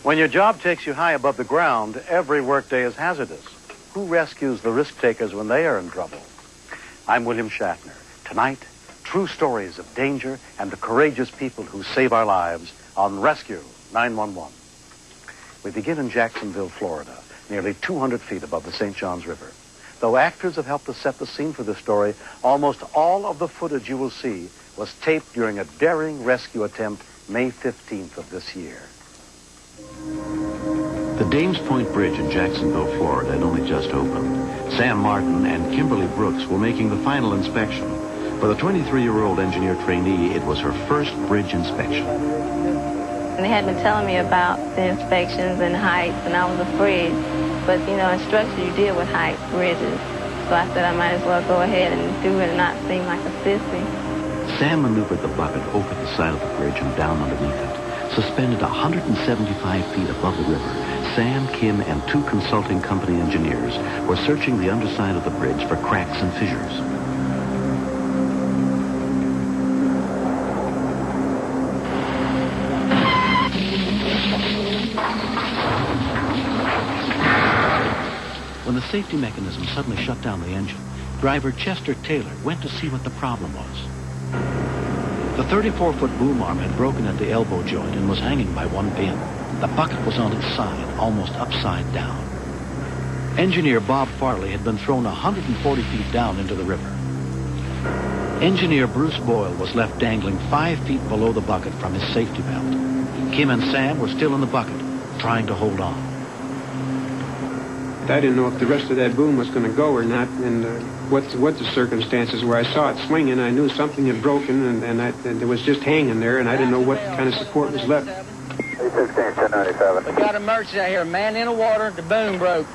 When your job takes you high above the ground, every workday is hazardous. Who rescues the risk takers when they are in trouble? I'm William Shatner. Tonight, true stories of danger and the courageous people who save our lives on Rescue 911. We begin in Jacksonville, Florida, nearly 200 feet above the St. Johns River. Though actors have helped us set the scene for this story, almost all of the footage you will see was taped during a daring rescue attempt May 15th of this year. The Dames Point Bridge in Jacksonville, Florida had only just opened. Sam Martin and Kimberly Brooks were making the final inspection. For the 23-year-old engineer trainee, it was her first bridge inspection. They had been telling me about the inspections and heights, and I was afraid. But, you know, in structure, you deal with height bridges. So I said I might as well go ahead and do it and not seem like a sissy. Sam maneuvered the bucket over the side of the bridge and down underneath it. Suspended 175 feet above the river, Sam, Kim, and two consulting company engineers were searching the underside of the bridge for cracks and fissures. When the safety mechanism suddenly shut down the engine, driver Chester Taylor went to see what the problem was. The 34-foot boom arm had broken at the elbow joint and was hanging by one pin. The bucket was on its side, almost upside down. Engineer Bob Farley had been thrown 140 feet down into the river. Engineer Bruce Boyle was left dangling 5 feet below the bucket from his safety belt. Kim and Sam were still in the bucket, trying to hold on. I didn't know if the rest of that boom was going to go or not, and what the circumstances were. I saw it swinging. I knew something had broken, and it was just hanging there, and I didn't know what kind of support was left. 1097. We got emergency out here. Man in the water. The boom broke.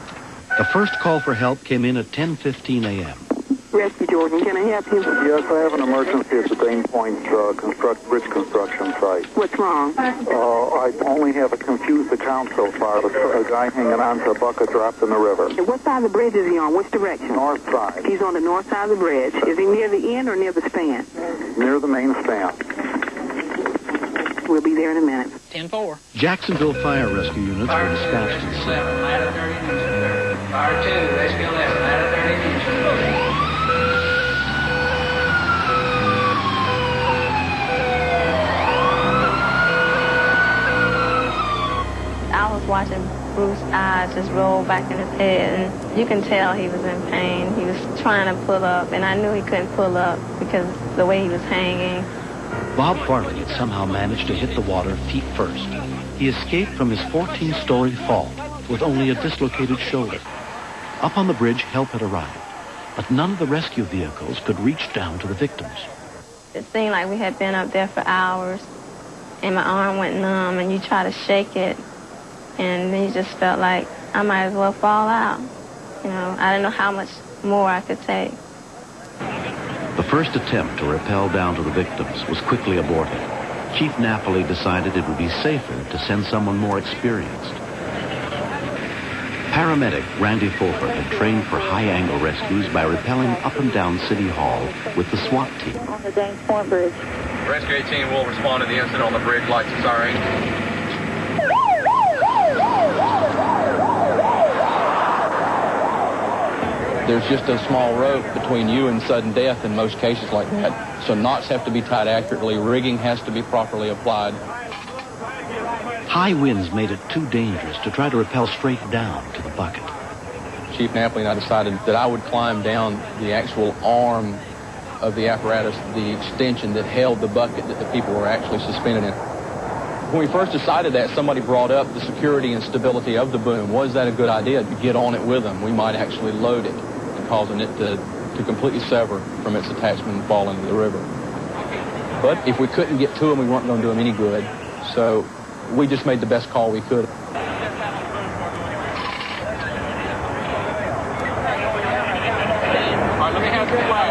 The first call for help came in at 10:15 a.m. Rescue Jordan, can I help you? Yes, I have an emergency at the Dames Point bridge construction site. What's wrong? I only have a confused account so far. A guy hanging onto a bucket dropped in the river. What side of the bridge is he on? Which direction? North side. He's on the north side of the bridge. Is he near the end or near the span? Near the main span. We'll be there in a minute. 10-4. Jacksonville fire rescue units were dispatched to the scene. Fire 2, rescue 11, ladder 30. I was watching Bruce's eyes just roll back in his head, and you can tell he was in pain. He was trying to pull up, and I knew he couldn't pull up because the way he was hanging. Bob Farley had somehow managed to hit the water feet first. He escaped from his 14-story fall with only a dislocated shoulder. Up on the bridge, help had arrived, but none of the rescue vehicles could reach down to the victims. It seemed like we had been up there for hours, and my arm went numb, and you try to shake it, and then you just felt like I might as well fall out. You know, I didn't know how much more I could take. The first attempt to rappel down to the victims was quickly aborted. Chief Napoli decided it would be safer to send someone more experienced. Paramedic Randy Fulford had trained for high-angle rescues by rappelling up and down City Hall with the SWAT team. On the Dames Point Bridge. Rescue 18 will respond to the incident on the bridge, lights and sirens. There's just a small rope between you and sudden death in most cases like that. So knots have to be tied accurately. Rigging has to be properly applied. High winds made it too dangerous to try to rappel straight down to the bucket. Chief Napoli and I decided that I would climb down the actual arm of the apparatus, the extension that held the bucket that the people were actually suspended in. When we first decided that, somebody brought up the security and stability of the boom. Was that a good idea to get on it with them? We might actually load it, causing it to completely sever from its attachment and fall into the river. But if we couldn't get to them, we weren't going to do them any good. So we just made the best call we could. All right, let me have the flag.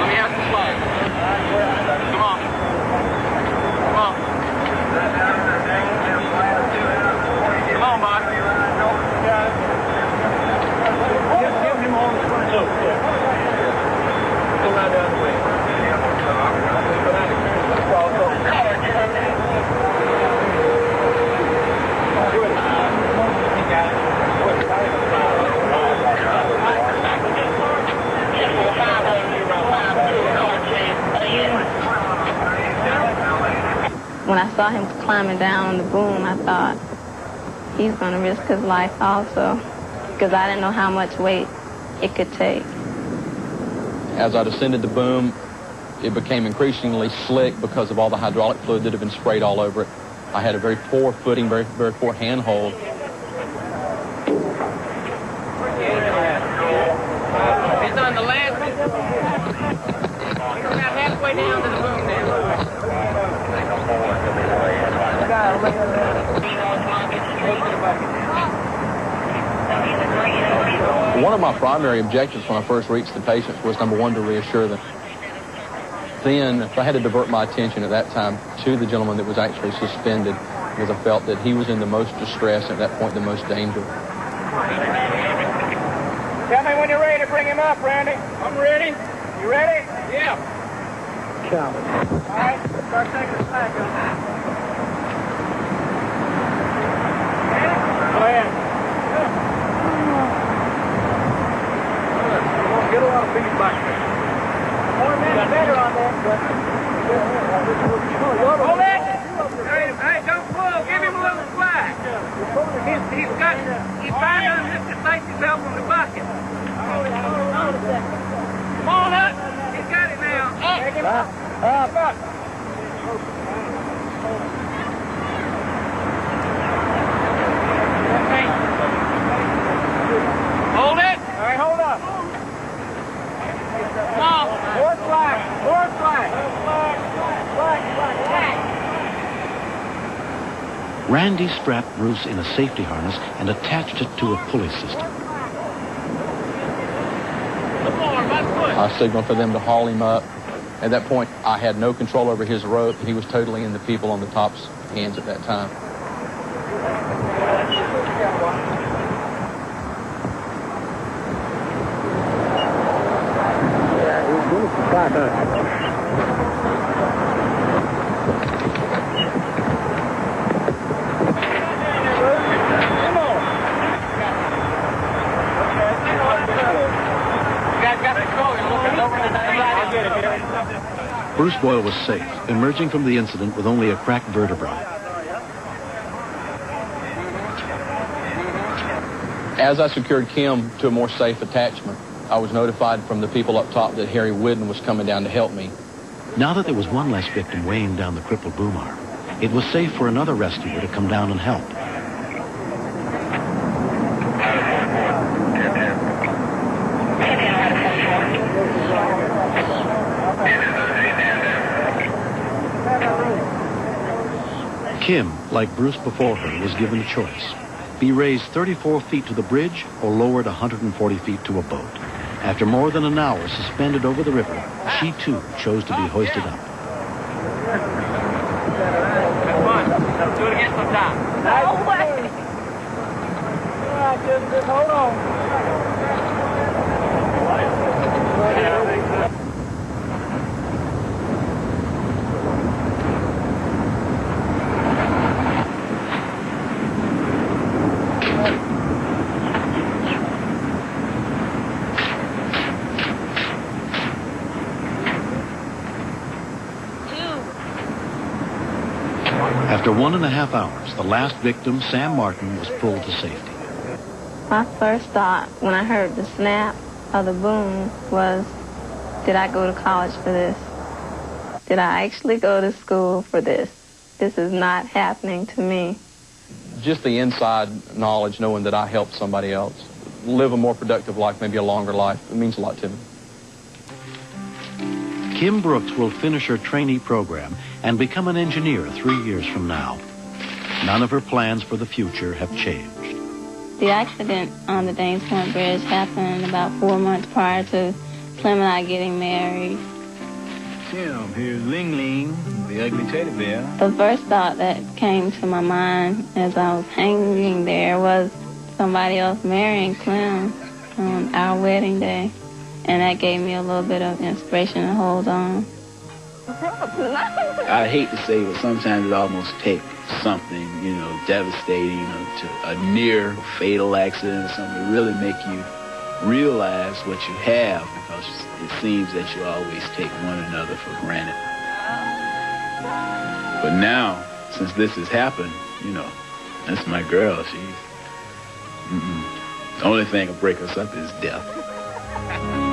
Let me have the flag. Come on. Come on. Come on, Bob. Give him on the front. Go right down the way. when I saw him climbing down on the boom, I thought, he's going to risk his life also, because I didn't know how much weight it could take. As I descended the boom, it became increasingly slick because of all the hydraulic fluid that had been sprayed all over it. I had a very poor footing, very poor handhold. He's on the last. He's about halfway down to the boom now. One of my primary objectives when I first reached the patients was, number one, to reassure them. Then, I had to divert my attention at that time to the gentleman that was actually suspended, because I felt that he was in the most distress, and at that point, the most danger. Tell me when you're ready to bring him up, Randy. I'm ready. You ready? Yeah. All right, start taking the slack up. Go ahead. Get a lot of feet back there. More men better on that, but... Hold it! Hey, don't pull. Give him a little slack. He's trying to lift the safety belt from the bucket. Come on up. He's got it now. Take him up. Up. Okay. Hold it. All right, hold up. Come on. More slack. More slack. Slack. Randy strapped Bruce in a safety harness and attached it to a pulley system. I signaled for them to haul him up. At that point, I had no control over his rope. He was totally in the people on the top's hands at that time. Bruce Boyle was safe, emerging from the incident with only a cracked vertebra. As I secured Kim to a more safe attachment, I was notified from the people up top that Harry Whidden was coming down to help me. Now that there was one less victim weighing down the crippled boom arm, it was safe for another rescuer to come down and help. Kim, like Bruce before her, was given a choice. Be raised 34 feet to the bridge or lowered 140 feet to a boat. After more than an hour suspended over the river, she too chose to be hoisted up. Do it again sometime. No way. Just hold on. After 1.5 hours, the last victim, Sam Martin, was pulled to safety. My first thought when I heard the snap of the boom was, did I go to college for this? Did I actually go to school for this? This is not happening to me. Just the inside knowledge, knowing that I helped somebody else live a more productive life, maybe a longer life, it means a lot to me. Kim Brooks will finish her trainee program and become an engineer 3 years from now. None of her plans for the future have changed. The accident on the Danes Point Bridge happened about 4 months prior to Clem and I getting married. Kim, here's Ling Ling, the ugly teddy bear. The first thought that came to my mind as I was hanging there was somebody else marrying Clem on our wedding day. And that gave me a little bit of inspiration to hold on. I hate to say it, but sometimes it almost takes something, devastating, to a near fatal accident or something to really make you realize what you have, because it seems that you always take one another for granted. But now, since this has happened, you know, that's my girl. The only thing that'll break us up is death.